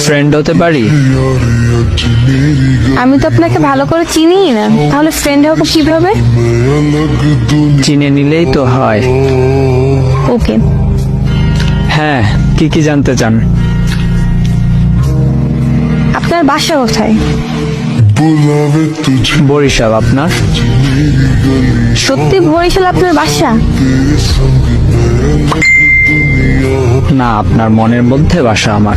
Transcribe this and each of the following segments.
Friend হতে পারি? আমি তো আপনাকে ভালো করে চিনিই না, তাহলে ফ্রেন্ড হবো কিভাবে? চিনে নিলেই তো হয়। ওকে। হ্যাঁ, কি কি জানতে চান? আপনার বাসা কোথায়? বরিশাল। আপনার? সত্যি বরিশাল আপনার বাসা? না, আপনার মনের মধ্যে বাসা আমার।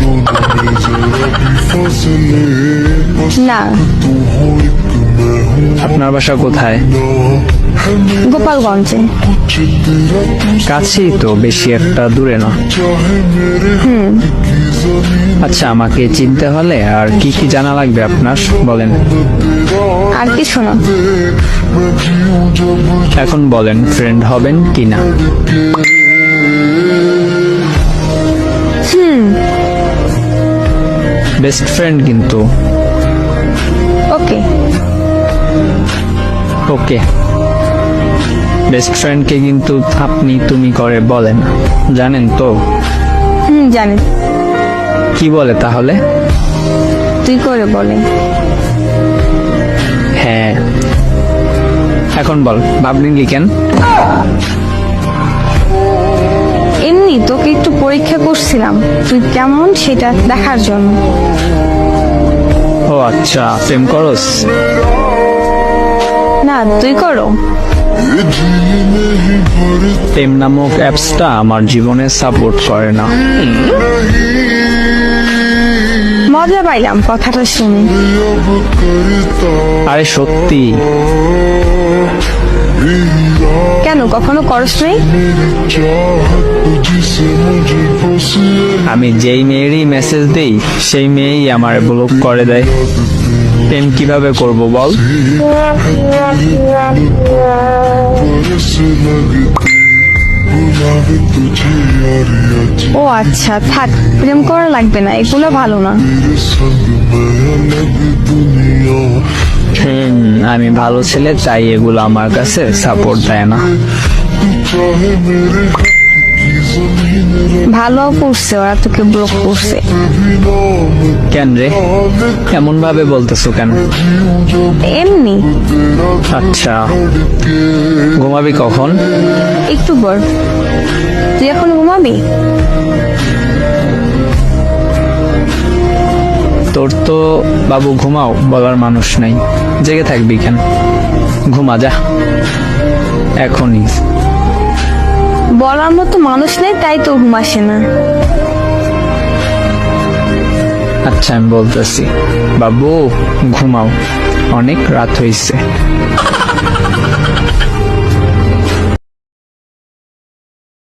না। আপনার বাসা কোথায়? গোপালগঞ্জে। কাছেই তো, বেশি একটা দূরে না। আচ্ছা, আমাকে চিনতে হলে আর কি কি জানা লাগবে আপনার, বলেন। আর কিছু না। এখন বলেন, ফ্রেন্ড হবেন কি না? বেস্ট ফ্রেন্ড কিন্তু। ওকে। ওকে। বেস্ট ফ্রেন্ডকে কিন্তু আপনি তুমি করে বলেন, জানেন তো? জানি। কি বলে তাহলে? তুই করে বলে। হ্যাঁ। এখন বল, ভাবনি লিখেন। এমনি তোকে একটু পরীক্ষা করছিলাম তুই কেমন সেটা দেখার জন্য। ও আচ্ছা, প্রেম করস? না, তুই করো। প্রেম নামক অ্যাপসটা আমার জীবনে সাপোর্ট করে না। মজা পাইলাম কথাটা শুনে। আরে সত্যি। কেন, কখনো করস নাই? আমি যেই মেয়েরই মেসেজ দেই সেই মেয়েই আমার ব্লক করে দেয়। প্রেম কিভাবে করব বল? ও আচ্ছা, থাক, প্রেম করা লাগবে না, এগুলো ভালো না। আমি ভালো ছেলে, তাই এগুলো আমার কাছে সাপোর্ট দেয় না। ভালো করছে, ওরা তোকে ব্লক করছে। কেন রে, এমন ভাবে বলতেছো কেন? এমনি। আচ্ছা, ঘুমাবি কখন? একটু পর। তুই এখন ঘুমাবি? তোর তো বাবু ঘুমাও বলার মানুষ নাই, জেগে থাকবি কেন? ঘুমা যা এখনই। বলার মতো মানুষ নেই, তাই তো ঘুম আসে না। আচ্ছা, আমি বলতেছি, বাবু ঘুমাও, অনেক রাত হয়েছে।